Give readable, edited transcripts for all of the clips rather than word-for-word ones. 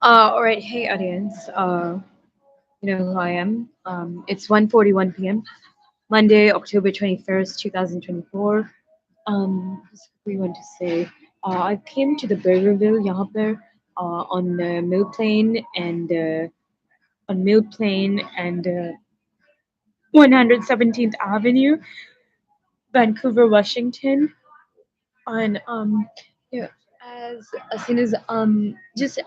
All right, hey audience. You know who I am. It's 1:41 p.m. Monday, October 21st, 2024. Just we want to say, I came to the Burgerville यहाँ पर on Mill Plain and 117th Avenue, Vancouver, Washington. On yeah, as soon as just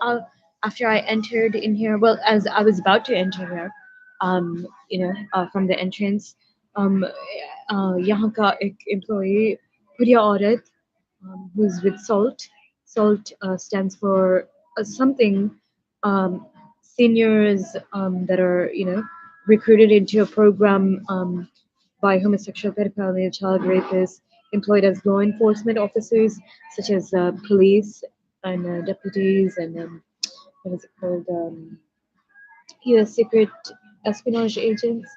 after I entered in here, well, as I was about to enter here, from the entrance, यहाँ का एक employee बढ़िया औरत who's with SALT. SALT stands for something, um, seniors that are recruited into a program by homosexual pedophiles and child rapists employed as law enforcement officers, such as police and deputies and what is it called? U.S. secret espionage agents.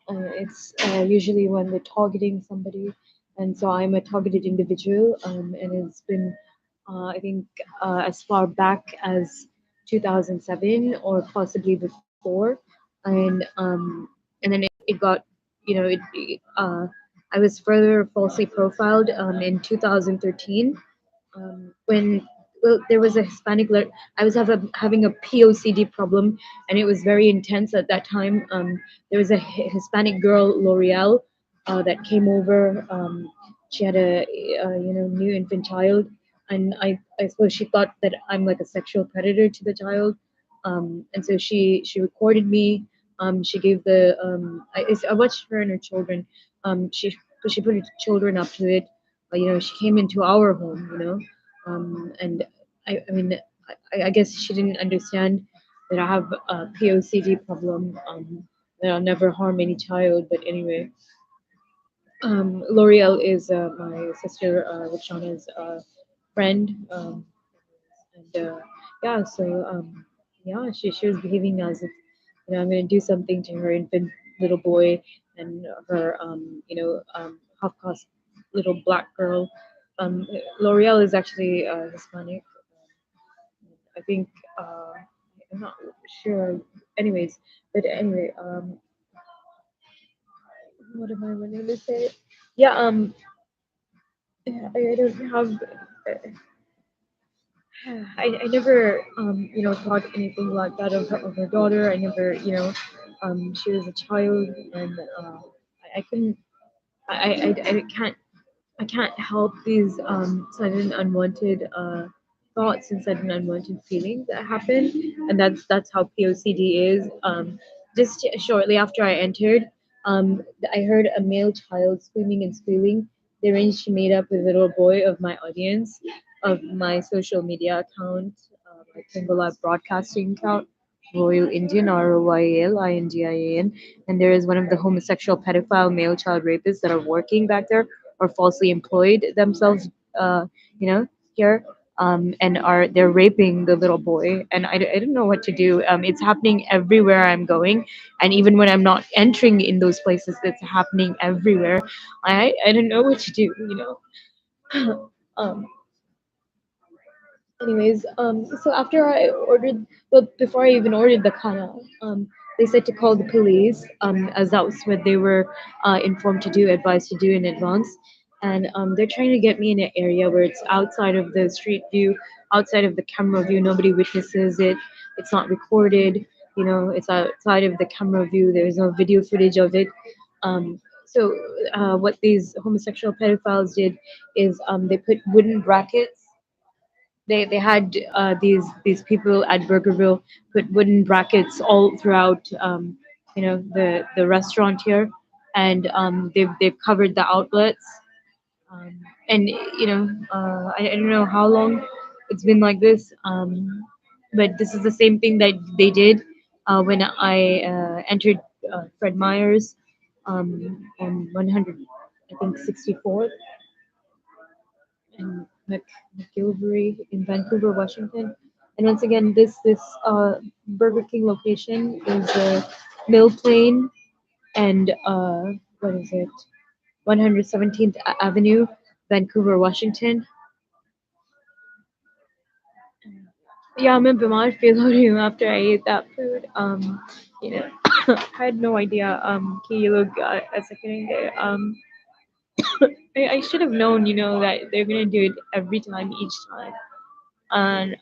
It's usually when they're targeting somebody, and so I'm a targeted individual, and it's been, I think, as far back as 2007 or possibly before, and then it got, I was further falsely profiled in 2013 when there was a I was having a POCD problem, and it was very intense at that time. There was a Hispanic girl, L'Oreal, that came over. She had a new infant child, and I suppose she thought that I'm like a sexual predator to the child, and so she recorded me. She gave I watched her and her children. She put her children up to it. She came into our home, and I mean, I guess she didn't understand that I have a POCD problem, that I'll never harm any child. But anyway, L'Oreal is my sister, Roshana's friend, and yeah, so yeah, she was behaving as if I'm gonna do something to her infant little boy and her half caste little black girl. L'Oreal is actually Hispanic. I think I'm not sure. Anyways, but anyway, what am I going to say? Yeah, I don't have. I never thought anything like that of her daughter. I never she was a child, and I couldn't. I can't. I can't help these sudden unwanted thoughts and sudden unwanted feelings that happen, and that's how POCD is. Just shortly after I entered, I heard a male child screaming and squealing. They arranged to meet up with a little boy of my audience, of my social media account, my Single Broadcasting account. Royal Indian, ROYALINDIAN, and there is one of the homosexual pedophile male child rapists that are working back there or falsely employed themselves, uh, you know, here, and they're raping the little boy, and I don't know what to do. It's happening everywhere I'm going, and even when I'm not entering in those places, it's happening everywhere. I don't know what to do, um, Anyways, so after I ordered, well, before I even ordered the khana, they said to call the police, as that was what they were informed to do, advised to do in advance. And they're trying to get me in an area where it's outside of the street view, outside of the camera view. Nobody witnesses it. It's not recorded. It's outside of the camera view. There's no video footage of it. So what these homosexual pedophiles did is they put wooden brackets. They had these people at Burgerville put wooden brackets all throughout, the restaurant here, and they've covered the outlets, and I don't know how long it's been like this, but this is the same thing that they did when I entered Fred Meyer's on 100, I think 64th and McGilvery in Vancouver, Washington. And once again, this Burger King location is Mill Plain and what is it? 117th Avenue, Vancouver, Washington. Yeah, मैं बीमार feel हो रही हूँ after I ate that food. You know, I had no idea कि ये लोग ऐसा करेंगे. I should have known, that they're gonna do it every time, each time. And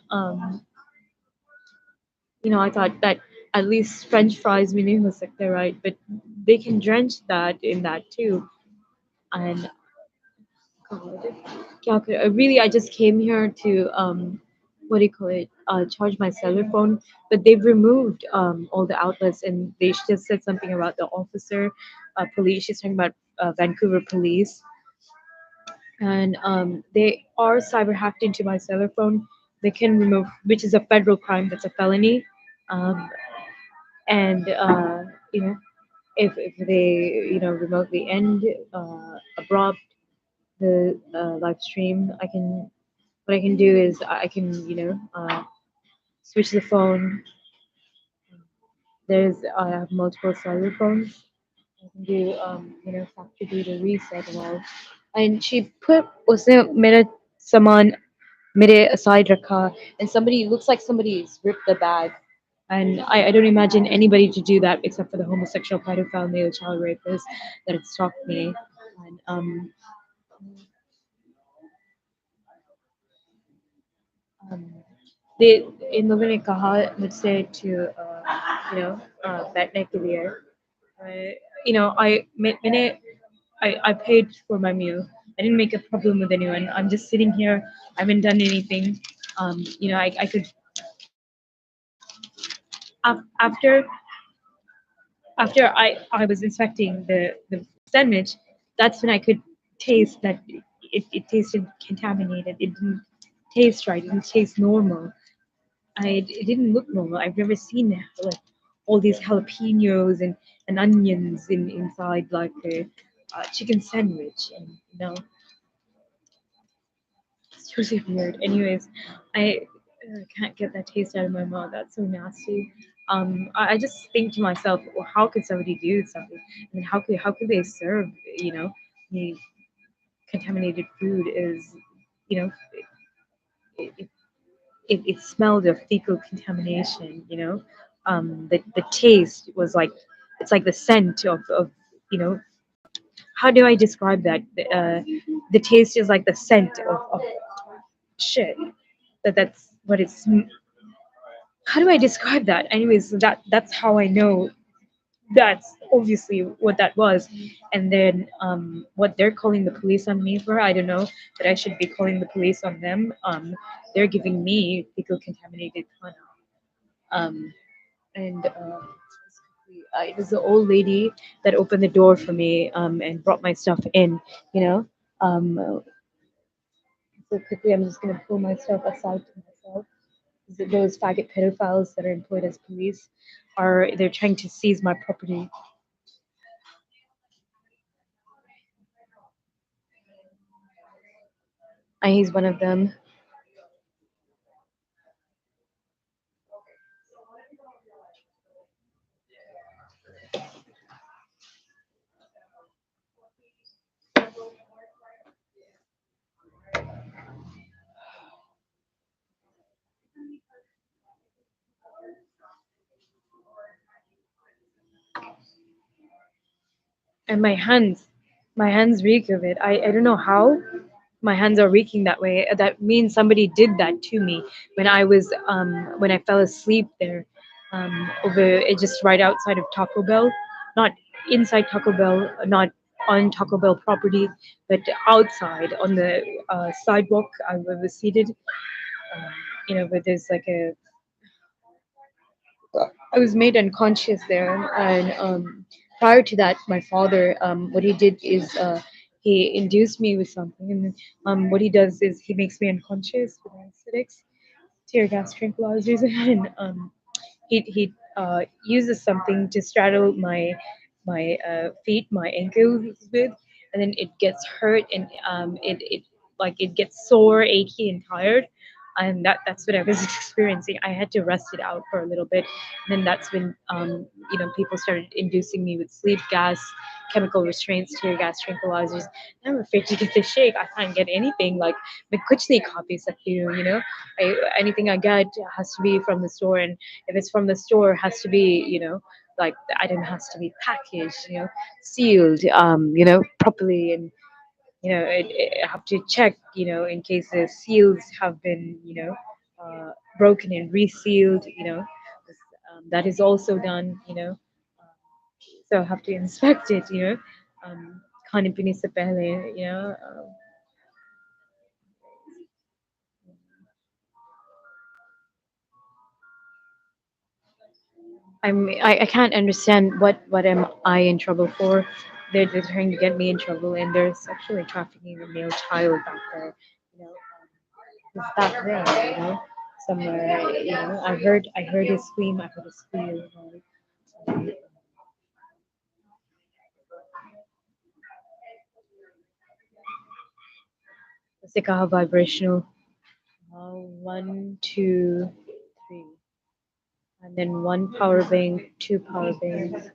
I thought that at least French fries भी नहीं हो सकते, right? But they can drench that in that too. And God, क्या really, I just came here to what do you call it? Charge my cellular phone, but they've removed all the outlets, and they just said something about the officer, police. She's talking about Vancouver police, and they are cyber hacked into my cellular phone. They can remove, which is a federal crime. That's a felony, um, and you know, if they remotely end, abrupt the live stream, what I can do is I can switch the phone. I have multiple cellular phones. I can do factory data reset and all. And she put उसने मेरा सामान मेरे aside रखा, and somebody looks like somebody's ripped the bag. And I don't imagine anybody to do that except for the homosexual pedophile male child rapist that had stalked me. And um, they इन लोगों ने कहा मुझसे to बैठने के लिए. I, I paid for my meal. I didn't make a problem with anyone. I'm just sitting here. I haven't done anything. I could after I was inspecting the sandwich. That's when I could taste that it tasted contaminated. It didn't taste right. It didn't taste normal. It didn't look normal. I've never seen like all these jalapenos and onions inside like a chicken sandwich, and it's really weird. Anyways, I can't get that taste out of my mouth. That's so nasty. I just think to myself, well, how could somebody do something? I mean, how could they serve the contaminated food? Is you know it, it smelled of fecal contamination. The taste was like it's like the scent of you know how do I describe that? The taste is like the scent of shit. That's what it's. How do I describe that? Anyways, that's how I know that's obviously what that was. And then what they're calling the police on me for, I don't know, but I should be calling the police on them. They're giving me fecal contaminated kana. Um, and it was the old lady that opened the door for me and brought my stuff in. You know, so quickly I'm just gonna pull my stuff aside to myself. Those faggot pedophiles that are employed as police they're trying to seize my property, and he's one of them. And my hands reek of it. I don't know how my hands are reeking that way. That means somebody did that to me when I fell asleep there, over just right outside of Taco Bell, not inside Taco Bell, not on Taco Bell property, but outside on the sidewalk. I was seated, um, where there's like a I was made unconscious there, and prior to that, my father, what he did is he induced me with something, and what he does is he makes me unconscious with anesthetics, tear gas tranquilizers, and he uses something to straddle my feet, my ankles with, and then it gets hurt, and it like it gets sore, achy, and tired. and that's what I was experiencing. I had to rest it out for a little bit. And then that's when people started inducing me with sleep gas, chemical restraints, tear gas, tranquilizers. And I'm afraid to get the shake. I can't get anything like the kuch nahi kha pi sakti hu, anything I get has to be from the store, and if it's from the store, it has to be like the item has to be packaged, sealed, properly, and I have to check, in case the seals have been, broken and resealed, that is also done, so I have to inspect it, खाने पीने से पहले, I can't understand what am I in trouble for. They're trying to get me in trouble, and they're sexually trafficking a male child back there. You know, it's back there. Somewhere. I heard a scream. I heard a squeal. It's like a vibrational. One, two, three, and then one power bank, two power banks.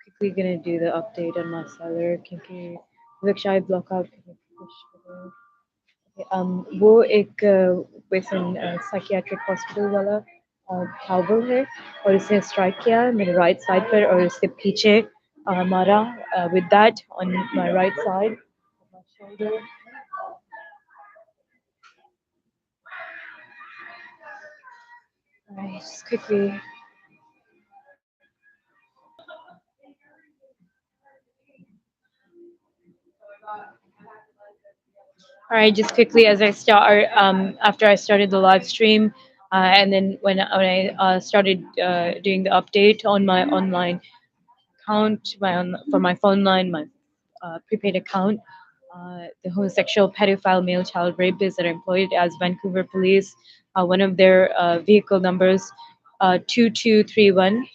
Quickly gonna do the update on my seller क्योंकि शायद block out push करो. वो एक वैसन psychiatric hospital वाला थावल है, और इसने स्ट्राइक किया मेरे राइट साइड पर, और इसके पीछे मारा with that on my right side shoulder. Alright, just quickly. All right, just quickly as I start, after I started the live stream, and then when I started doing the update on my online account, for my phone line, my prepaid account, the homosexual pedophile male child rapists that are employed as Vancouver police, one of their vehicle numbers, 2231, and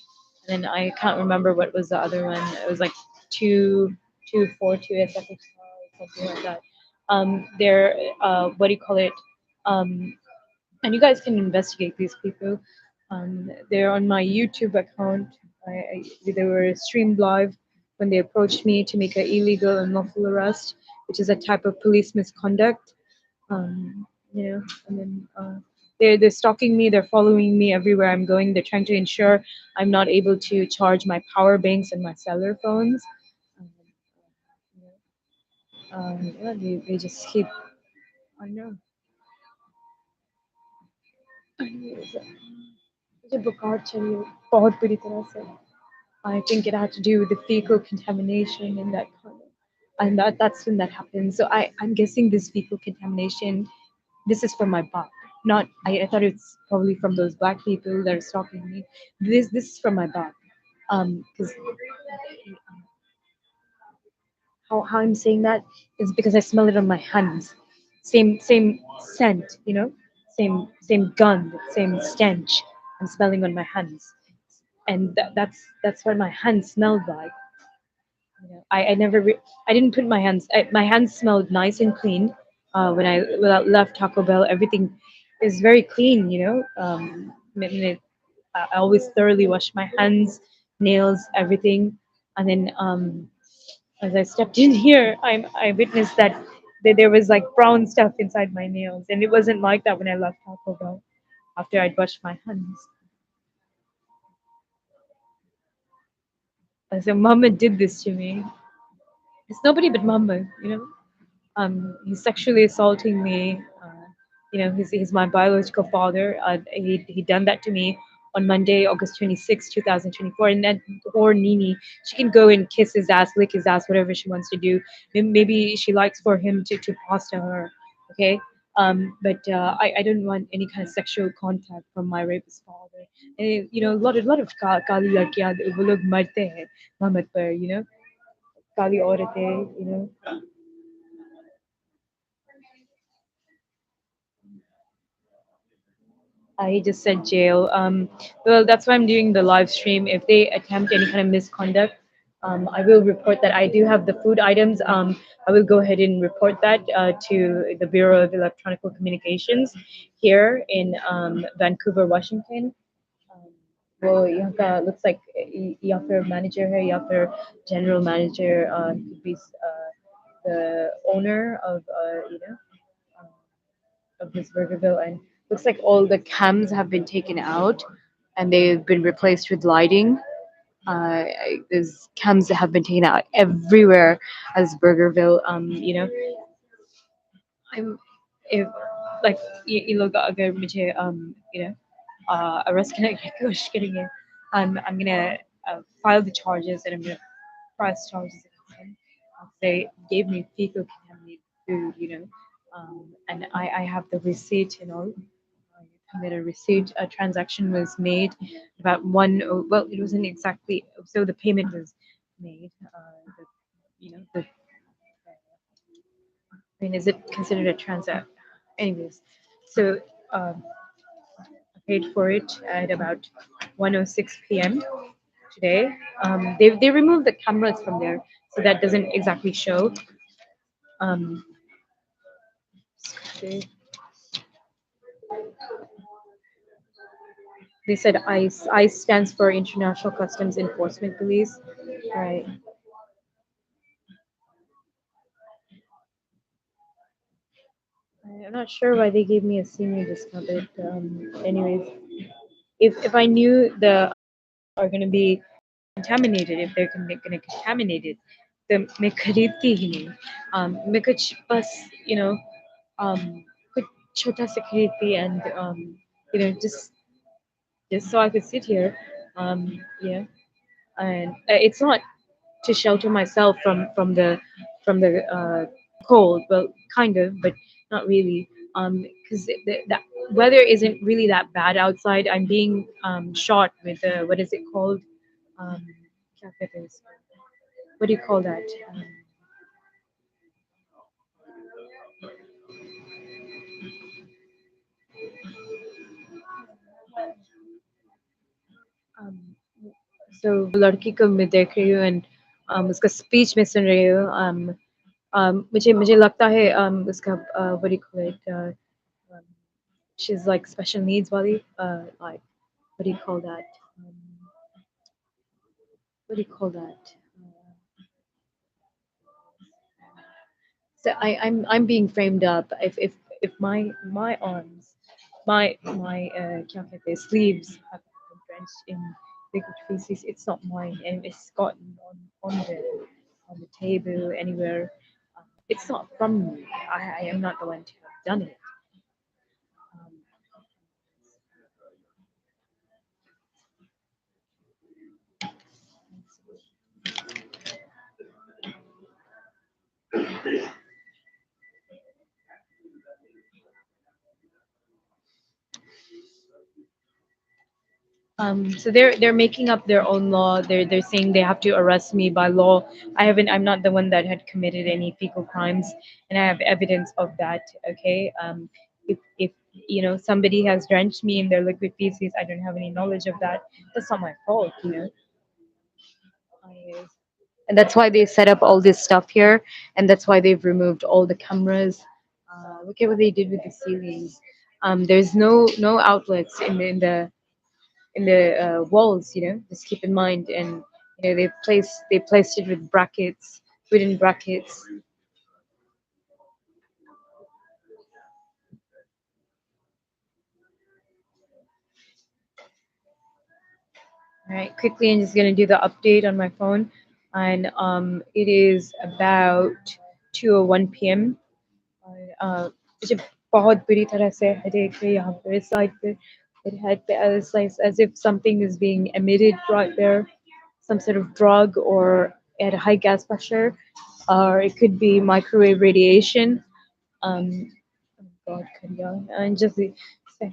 then I can't remember what was the other one. It was like 2242, something like that. They're what do you call it? Um, and you guys can investigate these people. They're on my YouTube account. They were streamed live when they approached me to make an illegal and lawful arrest, which is a type of police misconduct. And then they're stalking me. They're following me everywhere I'm going. They're trying to ensure I'm not able to charge my power banks and my cellular phones. Um, yeah, they just keep. I know. मुझे बुखार चाहिए बहुत बुरी तरह से. I think it had to do with the fecal contamination in that kind of, and that's when that happens. So I'm guessing this fecal contamination, this is from my butt. Not I thought it's probably from those black people that are stalking me. This is from my butt. Because how I'm saying that is because I smell it on my hands. Same scent, same gun, same stench. I'm smelling on my hands, and that's what my hands smelled like. I never I didn't put my hands. My hands smelled nice and clean. When I left Taco Bell, everything is very clean. I always thoroughly wash my hands, nails, everything, and then as I stepped in here, I witnessed that there was like brown stuff inside my nails, and it wasn't like that when I left Taco Bell after I'd washed my hands. So Mama did this to me. It's nobody but Mama. He's sexually assaulting me. He's my biological father. He done that to me on Monday, August 26, 2024. And then poor Nini, she can go and kiss his ass, lick his ass, whatever she wants to do. Maybe she likes for him to pasta her. Okay. But I don't want any kind of sexual contact from my rapist father. And, a lot of kali ladkiyan, wo log marte hain Mohammed par, kali auratein, he just said jail. Well, that's why I'm doing the live stream. If they attempt any kind of misconduct, I will report that. I do have the food items. I will go ahead and report that to the Bureau of Electronic Communications here in Vancouver, Washington. Um, वो यहाँ का looks like यहाँ पर manager है, यहाँ पर general manager could be the owner of um, of this Burgerville, and looks like all the cams have been taken out and they've been replaced with lighting. These cams have been taken out everywhere as Burgerville. I'm if like ये लोग अगर मुझे arrest करने की कोशिश करेंगे, I'm gonna file the charges and I'm gonna press charges against him. They gave me fecal contaminated food, and I have the receipt and all. I made a receipt. A transaction was made about well, it wasn't exactly, so the payment was made. The I mean, is it considered a transact? Anyways, so I paid for it at about 1:06 p.m. today. They removed the cameras from there, so that doesn't exactly show. Um, they, they said ICE. ICE stands for International Customs Enforcement Police. Right. I'm not sure why they gave me a senior discount, but anyways, if I knew the are going to be contaminated, if they're going to contaminate it, then मैं खरीदती ही नहीं. मैं कुछ बस um कुछ छोटा सा खरीदती, and just so I could sit here, and it's not to shelter myself from the cold. Well, kind of, but not really. Because the weather isn't really that bad outside. I'm being shot with what is it called? Um, क्या कहते हैं इसको? What do you call that? Um, so लड़की को मैं देख रही हूँ, and उसका speech मैं सुन रही हूँ. मुझे लगता है उसका what do you call it? Um, she's like special needs वाली, like what do you call that? What do you call that? So I'm being framed up. If my arms, my क्या कहते हैं, sleeves have been drenched in liquid feces, it's not mine, and it's gotten on the table anywhere. It's not from me. I am not the one to have done it. Um, so they're making up their own law. They're saying they have to arrest me by law. I'm not the one that had committed any fecal crimes, and I have evidence of that. Okay. If somebody has drenched me in their liquid feces, I don't have any knowledge of that. That's not my fault. I- and that's why they set up all this stuff here, and that's why they've removed all the cameras. Look at what they did with the ceilings. There's no outlets in the walls. Just keep in mind, and they placed it with brackets, wooden brackets. All right, quickly, I'm just gonna do the update on my phone, and it is about 2:01 p.m. और मुझे बहुत बुरी तरह से headache है यहाँ पर इस side पे. It had as like as if something is being emitted right there, some sort of drug, or at a high gas pressure, or it could be microwave radiation. Um, oh God, Kenya. And just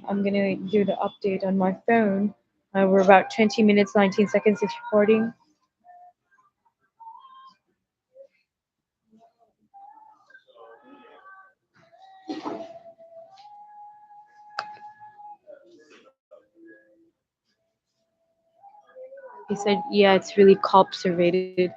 I'm gonna do the update on my phone. We're about 20 minutes 19 seconds is recording. He said, "Yeah, it's really cop surveyed."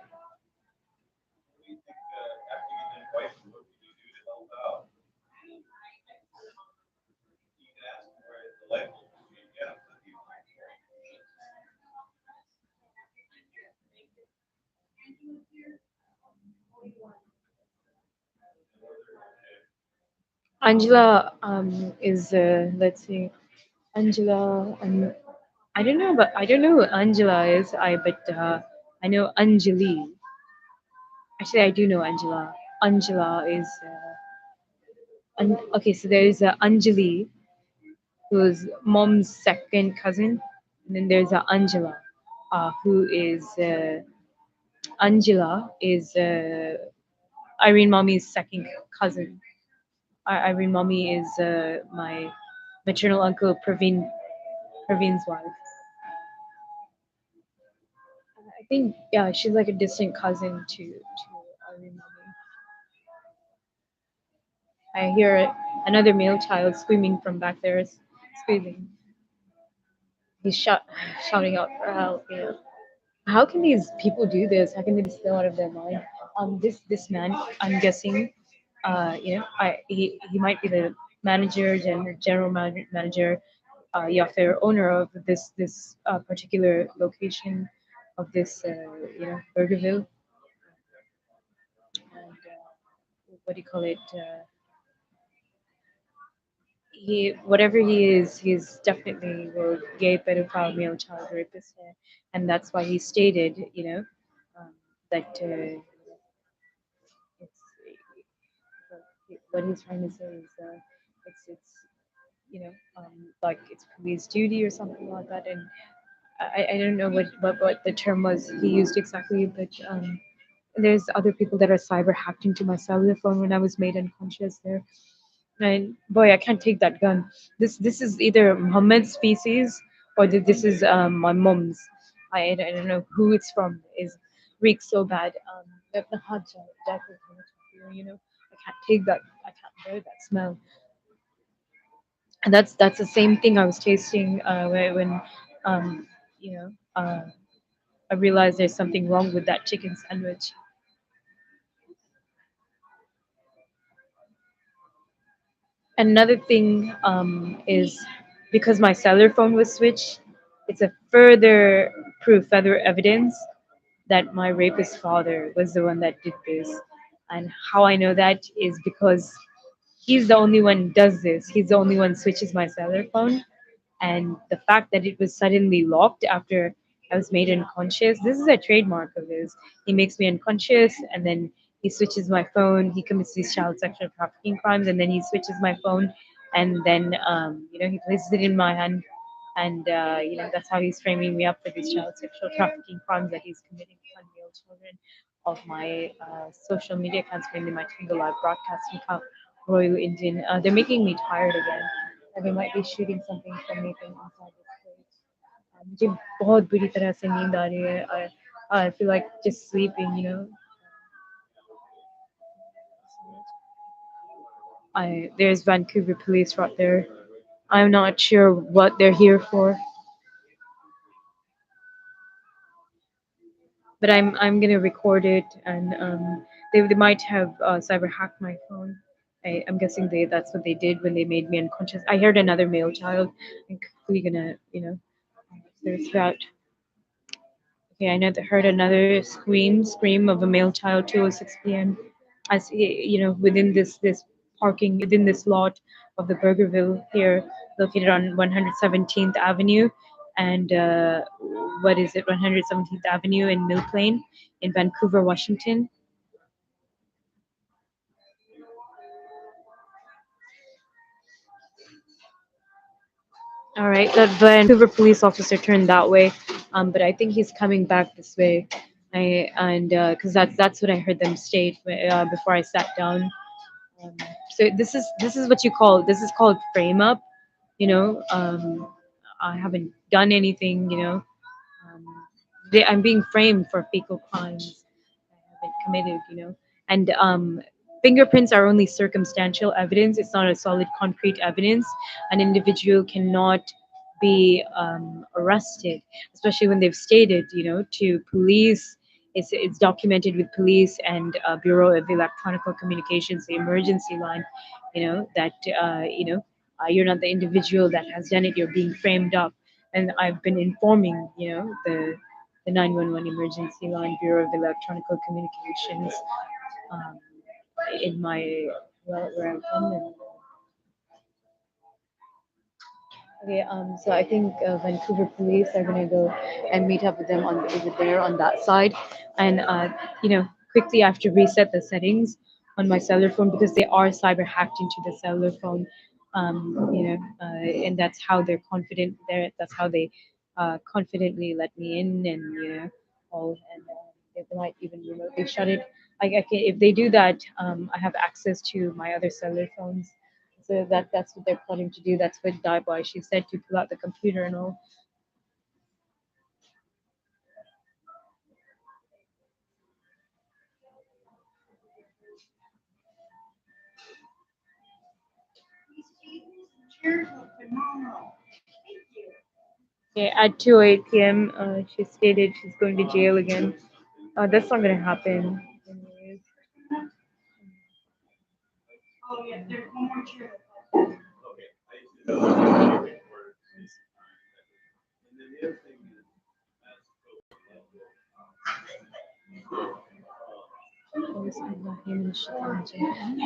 Angela is let's see, Angela. I don't know, but I don't know who Angela is. I know Anjali. Actually, I do know Angela. Angela is okay. So there is Anjali, who's mom's second cousin, and then there's Angela, who is Angela is Irene mommy's second cousin. Irene mommy is my maternal uncle Praveen's wife. I think yeah, she's like a distant cousin to Irene mommy. I hear another male child screaming from back there, screaming. He's shouting out for help. You know. How can these people do this? How can they be still out of their mind? This man, I'm guessing, he might be the manager, manager, yeah, fair owner of this particular location of this, Burgerville, and what do you call it? He whatever he is, he's definitely a gay pedophile male child rapist, and that's why he stated, that it's what he's trying to say is it's like it's police duty or something like that, and I don't know what the term was he used exactly, but there's other people that are cyber hacked into my cellular phone when I was made unconscious there. And boy, I can't take that gun. This is either Muhammad's species or this is my mom's. I don't know who it's from. Is reeks so bad. The hot you know, I can't take that. I can't bear that smell. And that's the same thing I was tasting when um, you know I realized there's something wrong with that chicken sandwich. Another thing is because my cellular phone was switched, it's a further proof, further evidence that my rapist father was the one that did this. And how I know that is because he's the only one who does this. He's the only one who switches my cellular phone. And the fact that it was suddenly locked after I was made unconscious, this is a trademark of his. He makes me unconscious and then he switches my phone. He commits these child sexual trafficking crimes and then he switches my phone and then, he places it in my hand. And, that's how he's framing me up for these child sexual trafficking crimes that he's committing on male children of my social media accounts, mainly my Tingle Live broadcasting account, Royal Indian. They're making me tired again. They might be shooting something from me from inside this place. मुझे बहुत बुरी तरह से नींद आ रही है. I feel like just sleeping. There's Vancouver police right there. I'm not sure what they're here for, but I'm gonna record it, and they might have cyber hacked my phone. I'm guessing that's what they did when they made me unconscious. I heard another male child. I'm quickly gonna search that. Okay, I heard another scream of a male child, 2:06 p.m. As within this parking within this lot of the Burgerville here, located on 117th Avenue, and what is it, 117th Avenue in Mill Plain in Vancouver, Washington. All right, the Vancouver police officer turned that way, but I think he's coming back this way. And because that's what I heard them state before I sat down. Um, so this is what you call this is called frame up. I haven't done anything. Um, I'm being framed for fecal crimes I haven't committed. And fingerprints are only circumstantial evidence. It's not a solid, concrete evidence. An individual cannot be arrested, especially when they've stated, to police. It's documented with police and Bureau of Electronic Communications, the emergency line. That you're not the individual that has done it. You're being framed up, and I've been informing, the 911 emergency line, Bureau of Electronic Communications, um, in my where I'm from. Okay, so I think Vancouver police are gonna go and meet up with them on over there on that side, and quickly I have to reset the settings on my cellular phone because they are cyber hacked into the cellular phone, and that's how they're confident. That's how they confidently let me in, and all, and they might even remotely shut it. If they do that, I have access to my other cellular phones, so that's what they're plotting to do. That's what Daibai she said to pull out the computer and all. Okay, at 2 8 p.m., she stated she's going to jail again. That's not gonna happen. Anyways.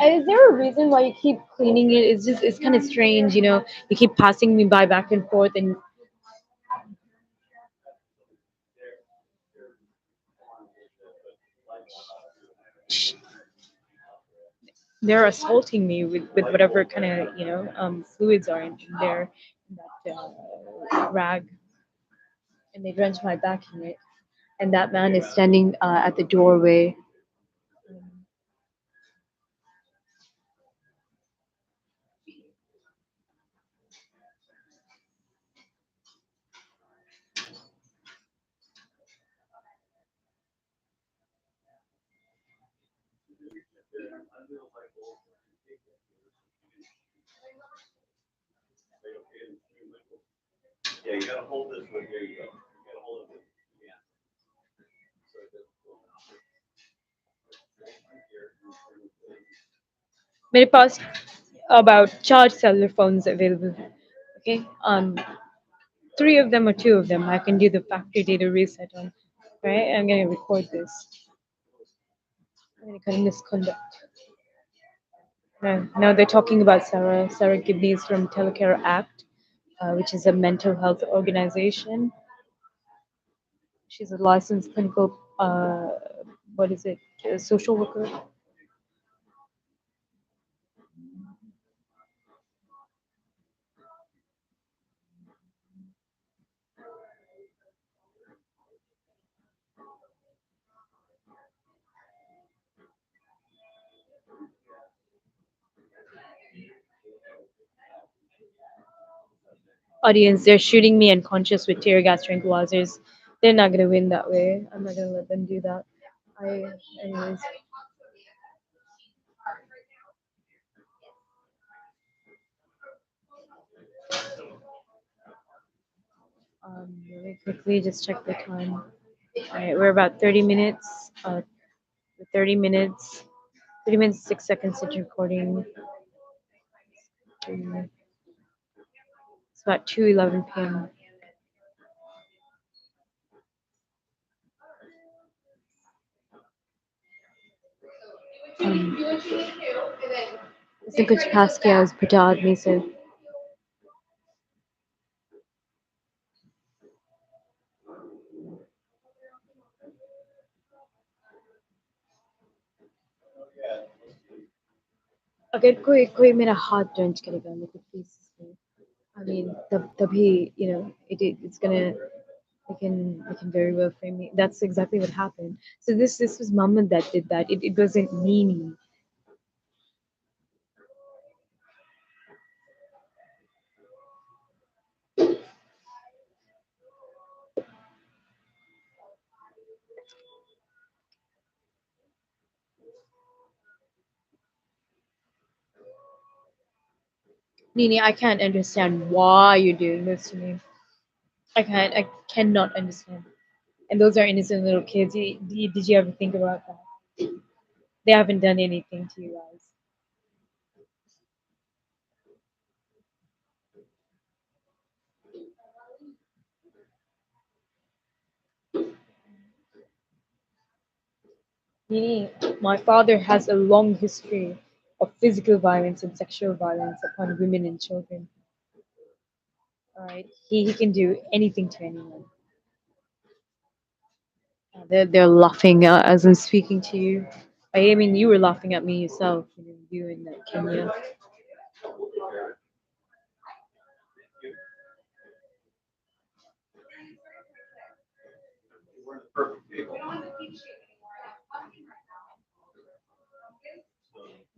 Is there a reason why you keep cleaning it? It's kind of strange, You keep passing me by back and forth, and they're assaulting me with whatever kind of fluids are in there, in that rag, and they drench my back in it. And that man is standing at the doorway. Many past about charged cellular phones available. Okay, three of them or two of them. I can do the factory data reset on. Right, I'm gonna record this. I'm gonna cut misconduct. Now they're talking about Sarah Gibney's from Telecare Act, which is a mental health organization. She's a licensed clinical, what is it, social worker. Audience, they're shooting me unconscious with tear gas tranquilizers. They're not gonna win that way. I'm not gonna let them do that. Anyways, really quickly, just check the time. All right, we're about 30 minutes. 30 minutes, 30 minutes, 6 seconds into recording. It's about 2:11 p.m. Um, इसने कुछ खास किया उस बुढ़ा आदमी से. अगर कोई कोई मेरा हाथ ड्रेंच करेगा मेरे को प्लीज. I mean, तभी it's gonna they can very well frame me. That's exactly what happened. So this was Mama that did that. It wasn't Nini. Nini, I can't understand why you're doing this to me. I cannot understand. And those are innocent little kids. Did you ever think about that? They haven't done anything to you guys. Nini, my father has a long history of physical violence and sexual violence upon women and children. All right, he can do anything to anyone. They're laughing as I'm speaking to you. I mean, you were laughing at me yourself. You in Kenya.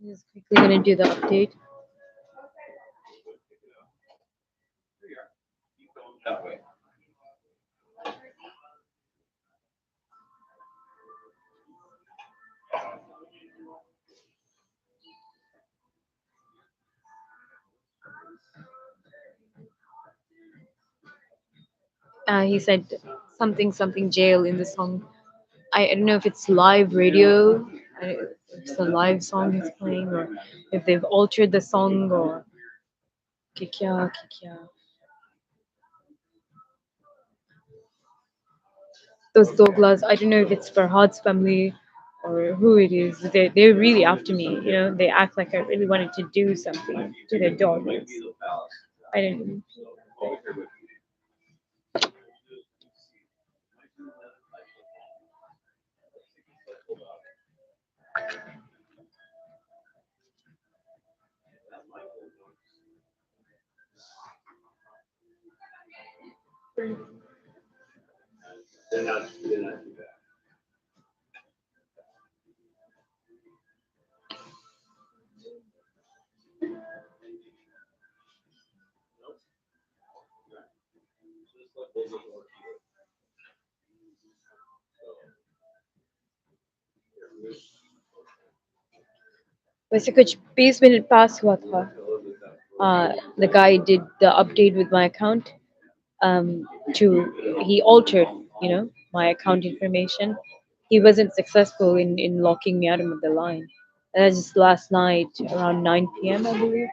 Just quickly gonna do the update. He said something jail in the song. I don't know if it's live radio, if it's a live song he's playing, or if they've altered the song, or kikya kikya. Those Doglas, I don't know if it's Farhad's family or who it is. They're really after me. They act like I really wanted to do something to their daughters. I didn't. वैसे कुछ 20 minute पास हुआ था. The guy did the update with my account. Um, to he altered, my account information. He wasn't successful in locking me out of the line. And that's just last night around 9 p.m. I believe.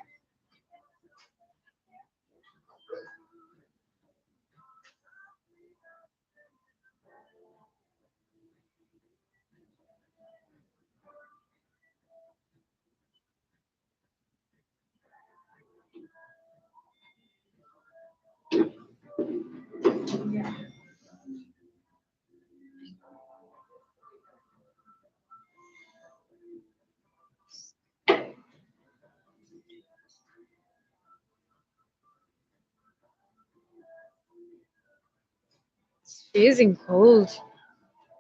It's freezing cold.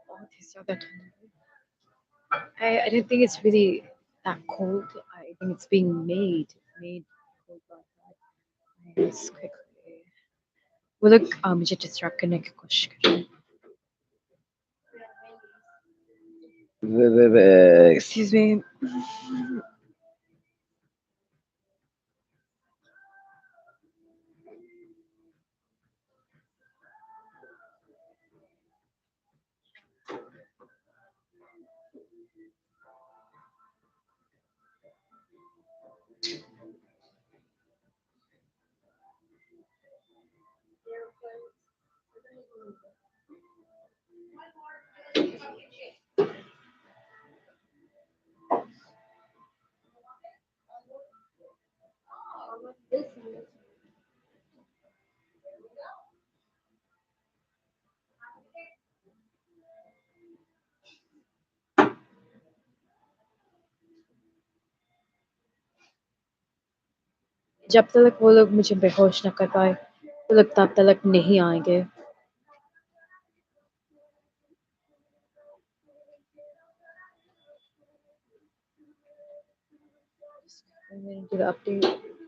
बहुत ही ज़्यादा ठंड. I don't think it's really that cold. I think it's being made cold like that. Let's quickly. वो लोग मुझे distract करने की कोशिश कर रहे हैं. Excuse me. जब तक वो लोग मुझे बेहोश न कर पाए, वो लोग तब तक नहीं आएंगे. I'm going to do the update.